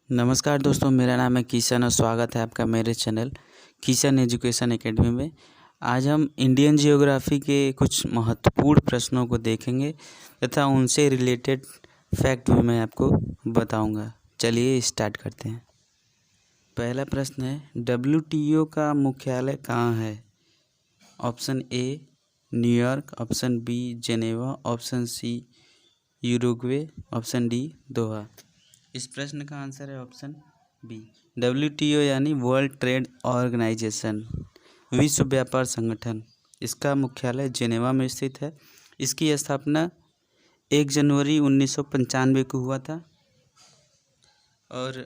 नमस्कार दोस्तों, मेरा नाम है किशन और स्वागत है आपका मेरे चैनल किशन एजुकेशन एकेडमी में। आज हम इंडियन जियोग्राफी के कुछ महत्वपूर्ण प्रश्नों को देखेंगे तथा उनसे रिलेटेड फैक्ट भी मैं आपको बताऊंगा। चलिए स्टार्ट करते हैं। पहला प्रश्न है, WTO का मुख्यालय कहाँ है? Option A New York, option B Geneva, option C Uruguay, option D Doha. इस प्रश्न का आंसर है ऑप्शन बी। WTO यानी वर्ल्ड ट्रेड ऑर्गेनाइजेशन, विश्व व्यापार संगठन। इसका मुख्यालय जेनेवा में स्थित है। इसकी स्थापना 1 जनवरी 1995 को हुआ था और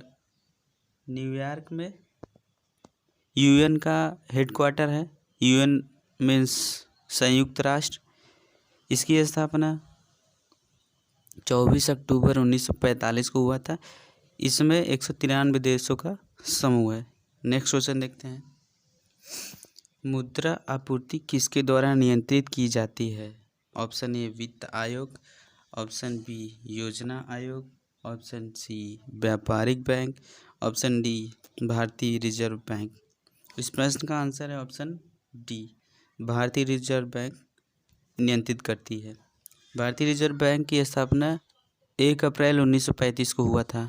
न्यूयॉर्क में UN का हेडक्वार्टर है। UN मीन्स संयुक्त राष्ट्र। इसकी स्थापना 24 अक्टूबर 1945 को हुआ था। इसमें 193 देशों का समूह है। नेक्स्ट क्वेश्चन देखते हैं। मुद्रा आपूर्ति किसके द्वारा नियंत्रित की जाती है? ऑप्शन ए वित्त आयोग, ऑप्शन बी योजना आयोग, ऑप्शन सी व्यापारिक बैंक, ऑप्शन डी भारतीय रिजर्व बैंक। इस प्रश्न का आंसर है ऑप्शन डी, भारतीय रिजर्व बैंक नियंत्रित करती है। भारतीय रिजर्व बैंक की स्थापना 1 अप्रैल 1935 को हुआ था।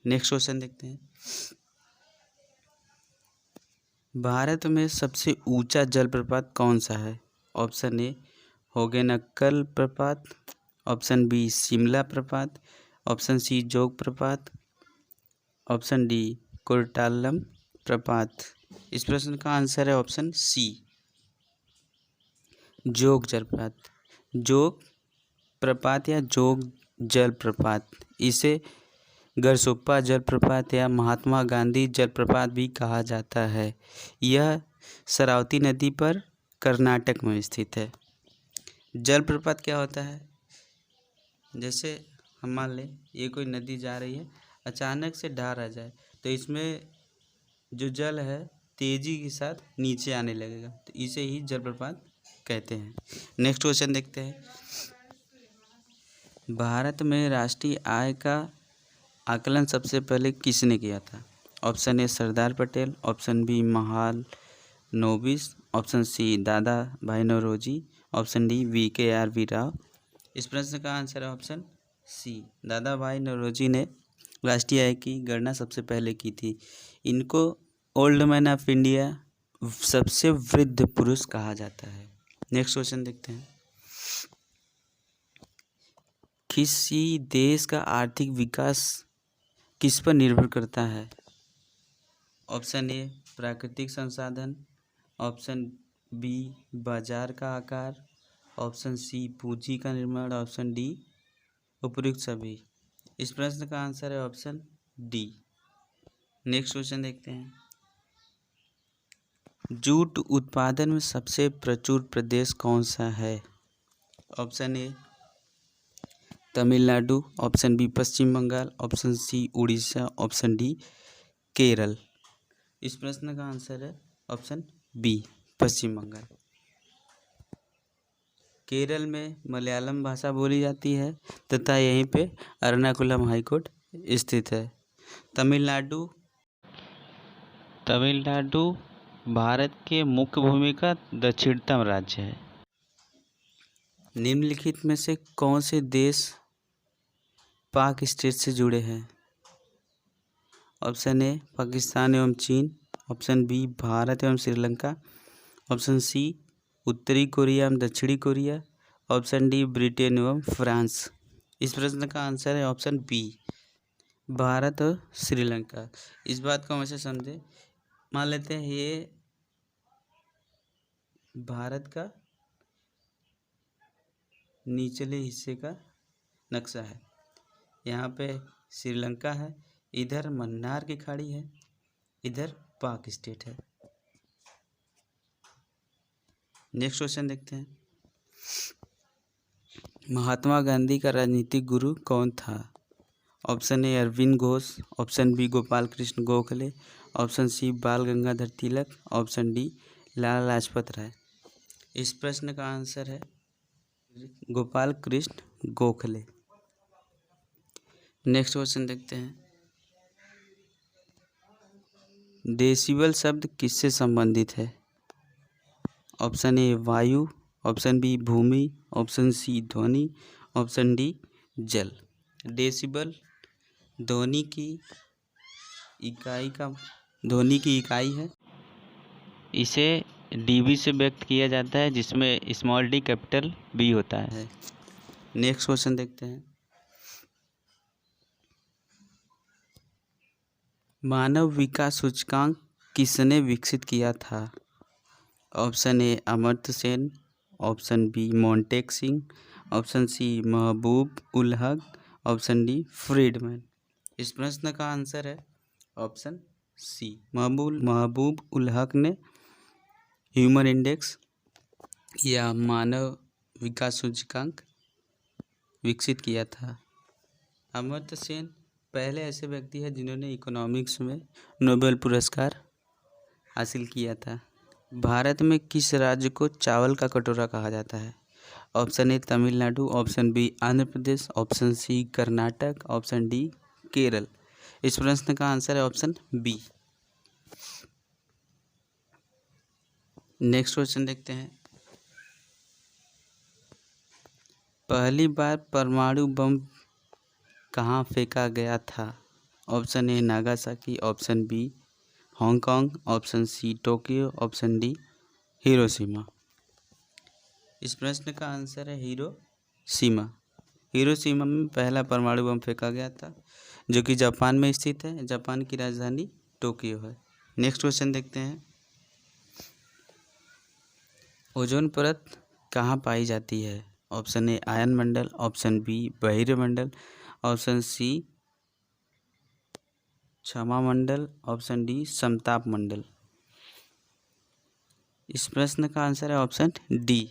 नेक्स्ट क्वेश्चन देखते हैं। भारत में सबसे ऊंचा जलप्रपात कौन सा है? ऑप्शन ए होगेनक्कल प्रपात, ऑप्शन बी शिमला प्रपात, ऑप्शन सी जोग प्रपात, ऑप्शन डी कोर्टाल्लम प्रपात। इस प्रश्न का आंसर है ऑप्शन सी, जोग जलप्रपात। जोग प्रपात या जोग जलप्रपात, इसे गरसोप्पा जलप्रपात या महात्मा गांधी जलप्रपात भी कहा जाता है। यह शरावती नदी पर कर्नाटक में स्थित है। जलप्रपात क्या होता है? जैसे हम मान लें ये कोई नदी जा रही है, अचानक से धार आ जाए तो इसमें जो जल है तेजी के साथ नीचे आने लगेगा, तो इसे ही जलप्रपात कहते हैं। नेक्स्ट क्वेश्चन देखते हैं। भारत में राष्ट्रीय आय का आकलन सबसे पहले किसने किया था? Option A Sardar Patel, option B Mahalanobis, option C Dada Bhai Naoroji, option D VKRV Rao. इस प्रश्न का आंसर है ऑप्शन सी, दादा भाई नौरोजी ने राष्ट्रीय आय की गणना सबसे पहले की थी। इनको ओल्ड मैन ऑफ इंडिया, सबसे वृद्ध पुरुष कहा जाता है। नेक्स्ट क्वेश्चन देखते हैं। किसी देश का आर्थिक विकास किस पर निर्भर करता है? ऑप्शन ए प्राकृतिक संसाधन, ऑप्शन बी बाजार का आकार, ऑप्शन सी पूंजी का निर्माण, ऑप्शन डी उपयुक्त सभी। इस प्रश्न का आंसर है ऑप्शन डी। नेक्स्ट क्वेश्चन देखते हैं। जूट उत्पादन में सबसे प्रचुर प्रदेश कौन सा है? Option A Tamil Nadu, option B Paschim Bengal, option C Orissa, option D Kerala. इस प्रश्न का आंसर है ऑप्शन बी पश्चिम बंगाल। केरल में मलयालम भाषा बोली जाती है तथा यहीं पे एर्नाकुलम हाईकोर्ट स्थित है। तमिलनाडु भारत के मुख्य भूमि का दक्षिणतम राज्य है। निम्नलिखित में से कौन से देश पाक स्टेट से जुड़े हैं? ऑप्शन ए पाकिस्तान एवं चीन, ऑप्शन बी भारत एवं श्रीलंका, ऑप्शन सी उत्तरी कोरिया एवं दक्षिणी कोरिया, ऑप्शन डी ब्रिटेन एवं फ्रांस। इस प्रश्न का आंसर है ऑप्शन बी, भारत और श्रीलंका। इस बात को हमेशा समझे। मान लेते हैं ये भारत का निचले हिस्से का नक्शा है। यहाँ पे श्रीलंका है, इधर मन्नार की खाड़ी है, इधर पाक स्टेट है। नेक्स्ट क्वेश्चन देखते हैं। महात्मा गांधी का राजनीतिक गुरु कौन था? Option A Arvind Ghosh, option B Gopal Krishna Gokhale, option C Bal Gangadhar Tilak, option D Lala Lajpat Rai. इस प्रश्न का आंसर है गोपाल कृष्ण गोखले। नेक्स्ट क्वेश्चन देखते हैं। डेसिबल शब्द किससे संबंधित है? ऑप्शन ए वायु, ऑप्शन बी भूमि, ऑप्शन सी ध्वनि, ऑप्शन डी जल। डेसिबल ध्वनि की इकाई है। इसे डीबी से व्यक्त किया जाता है, जिसमें स्मॉल डी कैपिटल बी होता है। नेक्स्ट क्वेश्चन देखते हैं। मानव विकास सूचकांक किसने विकसित किया था? Option A Amartya Sen, option B Montek Singh, option C Mahbub ul हक, ऑप्शन डी फ्रीडमैन। इस प्रश्न का आंसर है ऑप्शन सी, महबूब उल हक ने ह्यूमन इंडेक्स या मानव विकास सूचकांक विकसित किया था। अमर्त्य सेन पहले ऐसे व्यक्ति है जिन्होंने इकोनॉमिक्स में नोबेल पुरस्कार हासिल किया था। भारत में किस राज्य को चावल का कटोरा कहा जाता है? Option A Tamil Nadu, option B Andhra Pradesh, option C Karnataka, option D Kerala. इस प्रश्न का आंसर है ऑप्शन बी। नेक्स्ट क्वेश्चन देखते हैं। पहली बार परमाणु बम कहाँ फेंका गया था? Option A Nagasaki, option B Hong Kong, option C Tokyo, option D Hiroshima. इस प्रश्न का आंसर है हिरोशिमा। हिरोशिमा में पहला परमाणु बम फेंका गया था, जो कि जापान में स्थित है। जापान की राजधानी टोक्यो है। नेक्स्ट क्वेश्चन देखते हैं। ओजोन परत कहाँ पाई जाती है? ऑप्शन ए आयन मंडल, ऑप्शन बी बहिर्मंडल, ऑप्शन सी क्षमा मंडल, ऑप्शन डी समताप मंडल। इस प्रश्न का आंसर है ऑप्शन डी,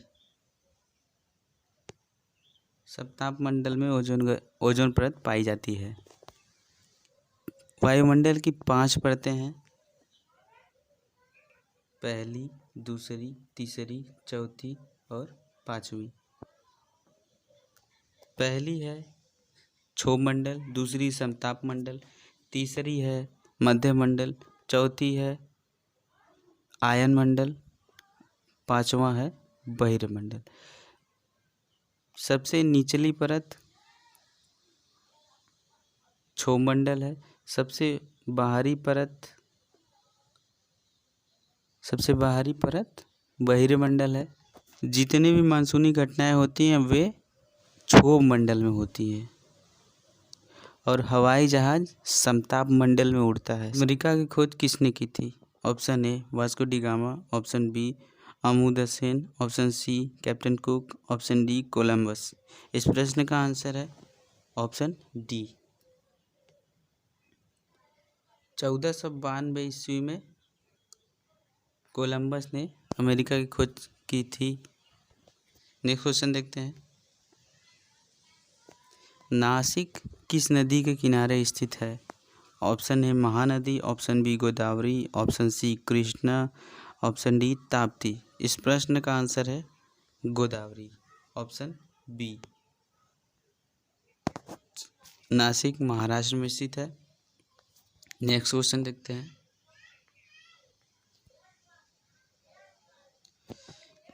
समताप मंडल में ओजोन परत पाई जाती है। वायुमंडल की 5 परतें हैं, पहली, दूसरी, तीसरी, चौथी और 5वीं। पहली है क्षोभ मंडल, दूसरी समताप मंडल, तीसरी है मध्य मंडल, चौथी है आयन मंडल, 5वां है बहिर्मंडल। सबसे निचली परत क्षोभ मंडल है। सबसे बाहरी परत बहिर्मंडल है। जितनी भी मानसूनी घटनाएं होती हैं वे क्षोभ मंडल में होती हैं और हवाई जहाज समताप मंडल में उड़ता है। अमेरिका की खोज किसने की थी? Option A Vasco da Gama, option B Amartya Sen, option C captain Cook, option D Columbus. इस प्रश्न का आंसर है ऑप्शन डी। 1492 ईस्वी में कोलंबस ने अमेरिका की खोज की थी। नेक्स्ट क्वेश्चन देखते हैं। नासिक किस नदी के किनारे स्थित है? Option A Mahanadi, option B Godavari, option C Krishna, option D Tapti. इस प्रश्न का आंसर है गोदावरी, ऑप्शन बी। नासिक महाराष्ट्र में स्थित है। नेक्स्ट क्वेश्चन देखते हैं।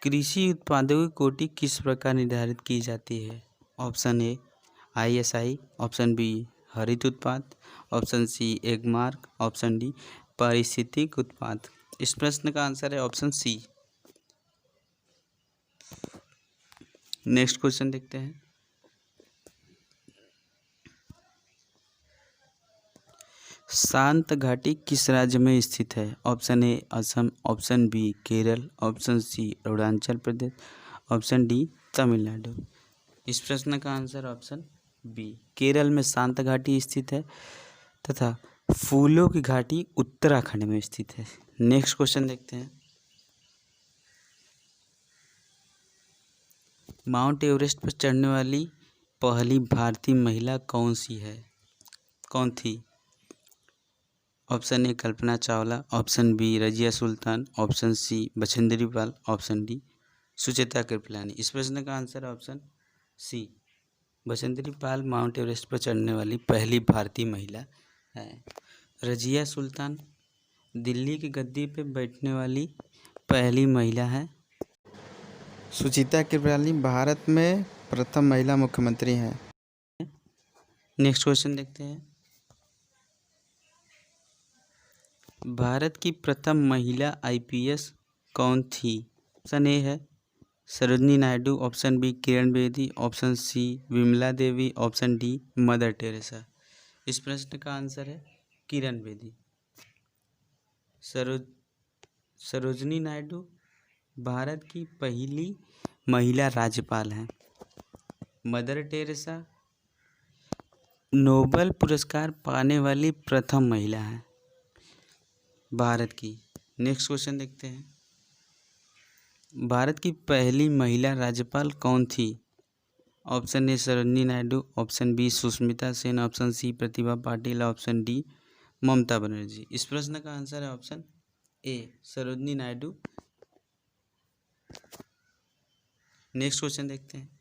कृषि उत्पादों की कोटि किस प्रकार निर्धारित की जाती है? Option A ISI, option B हरित उत्पाद, option C Agmark, option D पारिस्थितिक उत्पाद। इस प्रश्न का आंसर है ऑप्शन सी। नेक्स्ट क्वेश्चन देखते हैं। शांत घाटी किस राज्य में स्थित है? Option A Assam, option B Kerala, option C Arunachal Pradesh, option D Tamil Nadu. इस प्रश्न का आंसर ऑप्शन बी, केरल में शांत घाटी स्थित है तथा फूलों की घाटी उत्तराखंड में स्थित है। नेक्स्ट क्वेश्चन देखते हैं। माउंट एवरेस्ट पर चढ़ने वाली पहली भारतीय महिला कौन थी? Option A Kalpana Chawla, option B Razia Sultan, option C Bachendri Pal, option D Sucheta Kripalani. इस प्रश्न का आंसर है option C, Bachendri Pal Mount Everest पर चढ़ने वाली पहली भारतीय महिला है। रजिया सुल्तान दिल्ली की गद्दी पे बैठने वाली पहली महिला है? सुचिता कृपलानी भारत में प्रथम महिला मुख्यमंत्री हैं। नेक्स्ट क्वेश्चन देखते हैं। भारत की प्रथम महिला आईपीएस कौन थी? ऑप्शन ए है Sarojini Naidu, option B Kiran Bedi, option C Vimla Devi, option D mother Teresa. इस प्रश्न का आंसर है किरण बेदी। सरोजनी नायडू भारत की पहली महिला राज्यपाल हैं। मदर टेरेसा नोबेल पुरस्कार पाने वाली प्रथम महिला है भारत की। नेक्स्ट क्वेश्चन देखते हैं। भारत की पहली महिला राज्यपाल कौन थी? Option A Sarojini Naidu, option B Sushmita Sen, option C Pratibha Patil, option D Mamata Banerjee. इस प्रश्न का आंसर है option A Sarojini Naidu. Next question देखते हैं।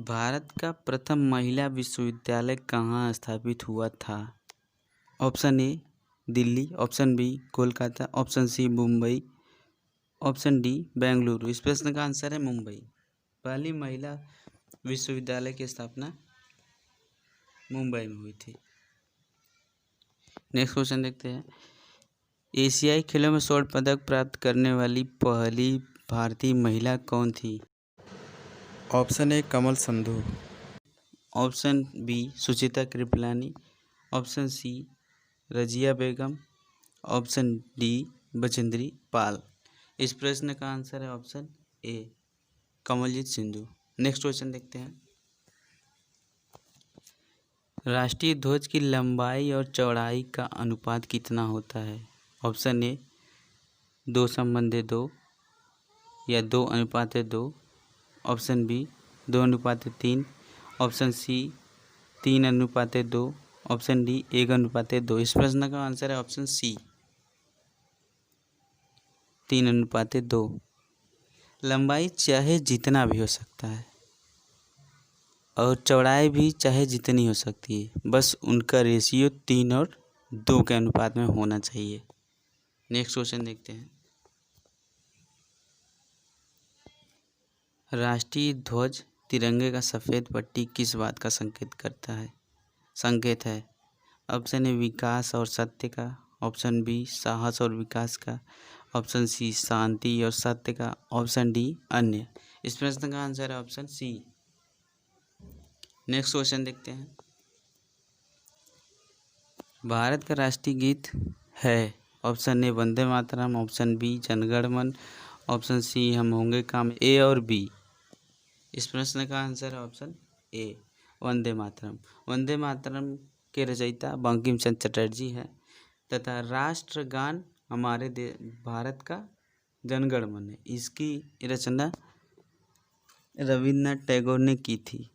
भारत का प्रथम महिला विश्वविद्यालय कहाँ स्थापित हुआ था? Option A Delhi, option B Kolkata, option C Mumbai, option D Bengaluru. इस प्रश्न का आंसर है मुंबई। पहली महिला विश्वविद्यालय की स्थापना मुंबई में हुई थी। नेक्स्ट क्वेश्चन देखते हैं। एशियाई खेलों में स्वर्ण पदक प्राप्त करने वाली पहली भारतीय महिला कौन थी? Option A Kamal Sandhu, option B Suchita Kripalani, option C Razia Begum, option D Bachendri Pal. इस प्रश्न का आंसर है option A Kamaljeet Sindhu. Next question देखते हैं। राष्ट्रीय ध्वज की लंबाई और चौड़ाई का अनुपात कितना होता है? ऑप्शन ए 2:2 या 2:2, option B 2:3, option C 3:2, option D 1:2। इस प्रश्न का आंसर है ऑप्शन सी 3:2। लंबाई चाहे जितना भी हो सकता है और चौड़ाई भी चाहे जितनी हो सकती है, बस उनका रेशियो 3 और 2 के अनुपात में होना चाहिए। नेक्स्ट क्वेश्चन देखते हैं। राष्ट्रीय ध्वज तिरंगे का सफ़ेद पट्टी किस बात का संकेत है? ऑप्शन ए विकास और सत्य का, ऑप्शन बी साहस और विकास का, ऑप्शन सी शांति और सत्य का, ऑप्शन डी अन्य। इस प्रश्न का आंसर है ऑप्शन सी। नेक्स्ट क्वेश्चन देखते हैं। भारत का राष्ट्रीय गीत है? Option A Vande Mataram, option B Janagana Mana, option सी हम होंगे काम। ए और बी। इस प्रश्न का आंसर है ऑप्शन ए वंदे मातरम। वंदे मातरम के रचयिता बंकिम चंद्र चटर्जी है तथा राष्ट्रगान हमारे भारत का जनगण मन है। इसकी रचना रविन्द्रनाथ टैगोर ने की थी।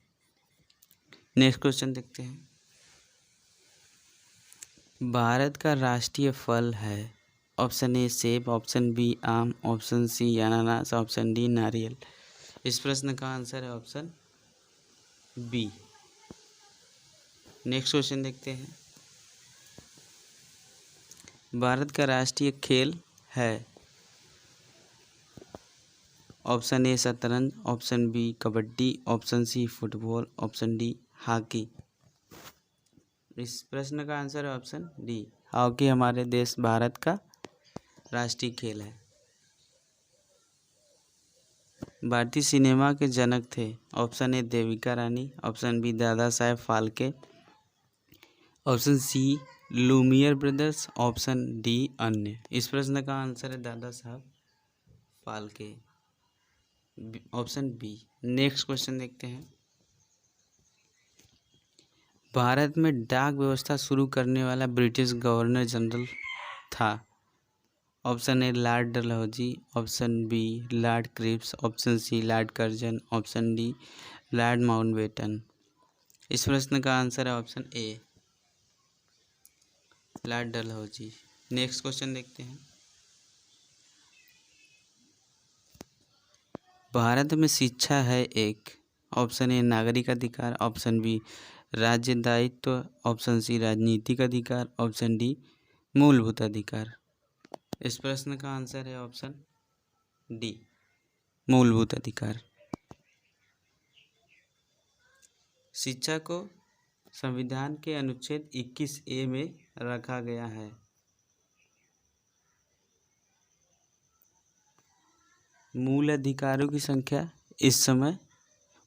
नेक्स्ट क्वेश्चन देखते हैं। भारत का राष्ट्रीय फल है? ऑप्शन ए सेब, ऑप्शन बी आम, ऑप्शन सी अनानास, ऑप्शन डी नारियल। इस प्रश्न का आंसर है ऑप्शन बी। नेक्स्ट क्वेश्चन देखते हैं। भारत का राष्ट्रीय खेल है? ऑप्शन ए शतरंज, option B kabaddi, option C football, option D hockey. इस प्रश्न का आंसर है ऑप्शन डी हॉकी हमारे देश भारत का राष्ट्रीय खेल है। भारतीय सिनेमा के जनक थे? Option A Devika Rani, option B Dada Saheb Phalke, option C Lumiere brothers, option D अन्य। इस प्रश्न का आंसर है Dada Sahib Phalke, option B. Next question देखते हैं। भारत में डाक व्यवस्था शुरू करने वाला ब्रिटिश गवर्नर जनरल था? Option A Lord Dalhousie, option B Lord Cripps, option C Lord Curzon, option D Lord Mountbatten. इस प्रश्न का आंसर है option A Lord Dalhousie. Next question देखते हैं। भारत में शिक्षा है एक? ऑप्शन ए नागरिक अधिकार, ऑप्शन बी राज्य दायित्व, ऑप्शन सी राजनीतिक अधिकार, ऑप्शन डी मूलभूत अधिकार। इस प्रश्न का आंसर है ऑप्शन डी मूलभूत अधिकार। शिक्षा को संविधान के अनुच्छेद 21A में रखा गया है। मूल अधिकारों की संख्या इस समय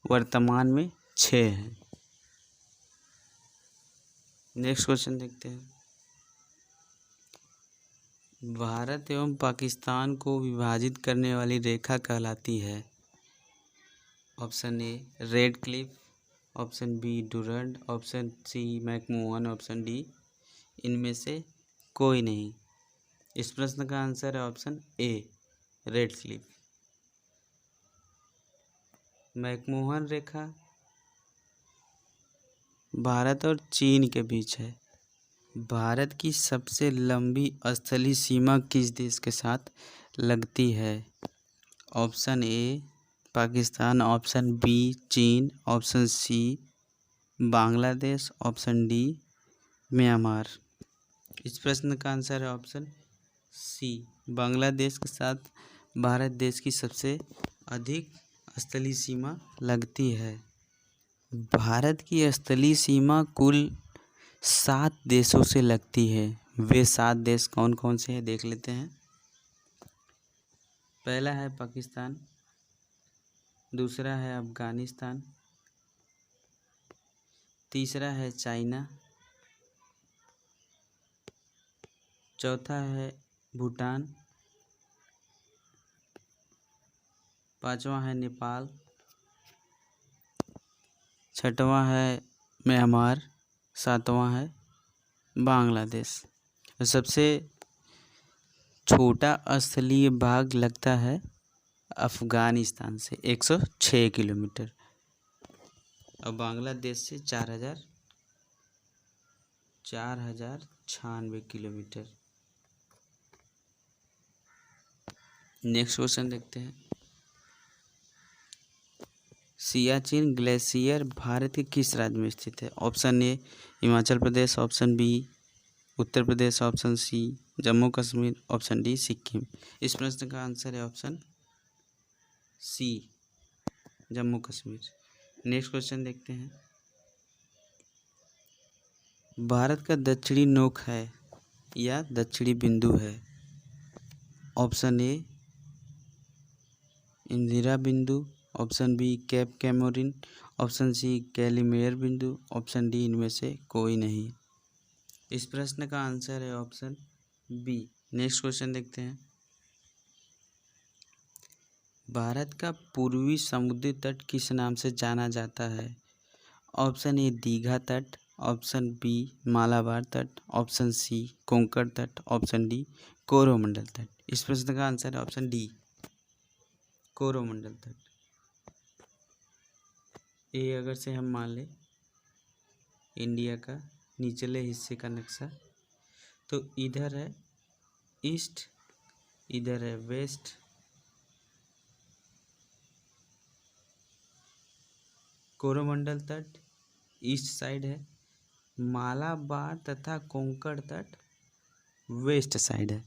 वर्तमान में 6 है। नेक्स्ट क्वेश्चन देखते हैं। भारत एवं पाकिस्तान को विभाजित करने वाली रेखा कहलाती है। Option A Radcliffe, option B Durand, option C McMahon, option D इनमें से कोई नहीं। इस प्रश्न का आंसर है option A Radcliffe. McMahon रेखा भारत और चीन के बीच है। भारत की सबसे लंबी स्थलीय सीमा किस देश के साथ लगती है? Option A Pakistan, option B चीन, option C Bangladesh, option D Myanmar. इस प्रश्न का आंसर है ऑप्शन सी बांग्लादेश के साथ भारत देश की सबसे अधिक स्थलीय सीमा लगती है। भारत की स्थलीय सीमा कुल 7 देशों से लगती है। वे 7 देश कौन कौन से हैं देख लेते हैं। पहला है पाकिस्तान, दूसरा है अफगानिस्तान, तीसरा है चाइना, चौथा है भूटान, पांचवा है नेपाल, छठवां है म्यांमार, सातवां है बांग्लादेश। सबसे छोटा स्थलीय भाग लगता है अफगानिस्तान से 106 किलोमीटर और बांग्लादेश से 4096 किलोमीटर। नेक्स्ट क्वेश्चन देखते हैं। सियाचिन ग्लेशियर भारत के किस राज्य में स्थित है? Option A Himachal Pradesh, option B Uttar Pradesh, option C Jammu Kashmir, option D Sikkim. इस प्रश्न का आंसर है option C Jammu Kashmir. Next question देखते हैं। भारत का दक्षिणी नोक है या दक्षिणी बिंदु है? ऑप्शन ए इंदिरा बिंदु, option B Cape Comorin, option C Calimere बिंदु, ऑप्शन डी इनमें से कोई नहीं। इस प्रश्न का आंसर है ऑप्शन बी। नेक्स्ट क्वेश्चन देखते हैं। भारत का पूर्वी समुद्री तट किस नाम से जाना जाता है? ऑप्शन ए दीघा तट, ऑप्शन बी मालाबार तट, ऑप्शन सी कोंकण तट, ऑप्शन डी कोरोमंडल तट। इस प्रश्न का आंसर है ऑप्शन डी कोरोमंडल तट। ये अगर से हम मान लें इंडिया का निचले हिस्से का नक्शा, तो इधर है ईस्ट, इधर है वेस्ट, कोरोमंडल तट ईस्ट साइड है, मालाबार तथा कोंकण तट वेस्ट साइड है।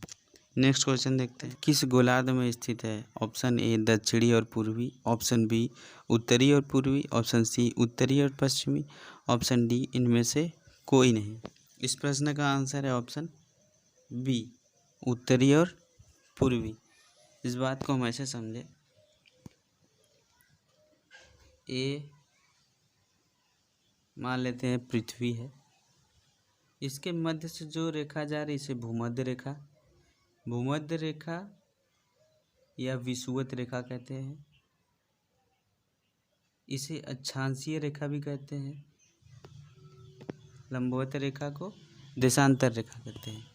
नेक्स्ट क्वेश्चन देखते हैं। किस गोलार्ध में स्थित है? ऑप्शन ए दक्षिणी और पूर्वी, ऑप्शन बी उत्तरी और पूर्वी, ऑप्शन सी उत्तरी और पश्चिमी, ऑप्शन डी इनमें से कोई नहीं। इस प्रश्न का आंसर है ऑप्शन बी उत्तरी और पूर्वी। इस बात को हम ऐसे समझे, ए मान लेते हैं पृथ्वी है, इसके मध्य से जो रेखा जा रही है इसे भूमध्य रेखा, भूमध्य रेखा या विषुवत रेखा कहते हैं। इसे अक्षांशीय रेखा भी कहते हैं। लंबवत रेखा को देशांतर रेखा कहते हैं।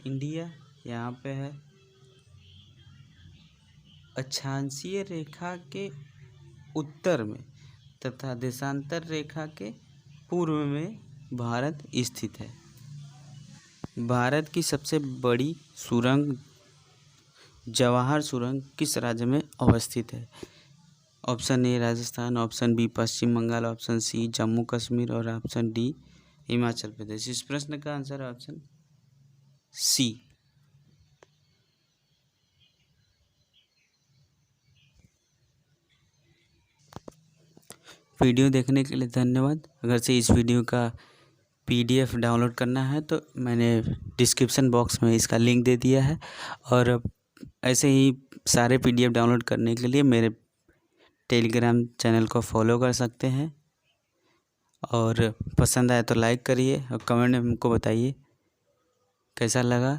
इंडिया यहाँ पे है। अक्षांशीय रेखा के उत्तर में तथा देशांतर रेखा के पूर्व में भारत स्थित है। भारत की सबसे बड़ी सुरंग जवाहर सुरंग किस राज्य में अवस्थित है? Option A Rajasthan, option B Paschim Bengal, option C Jammu Kashmir और ऑप्शन डी हिमाचल प्रदेश। इस प्रश्न का आंसर है ऑप्शन सी। वीडियो देखने के लिए धन्यवाद। अगर से इस वीडियो का PDF डाउनलोड करना है तो मैंने डिस्क्रिप्शन बॉक्स में इसका लिंक दे दिया है, और ऐसे ही सारे PDF डाउनलोड करने के लिए मेरे टेलीग्राम चैनल को फॉलो कर सकते हैं। और पसंद आए तो लाइक करिए और कमेंट में हमको बताइए कैसा लगा।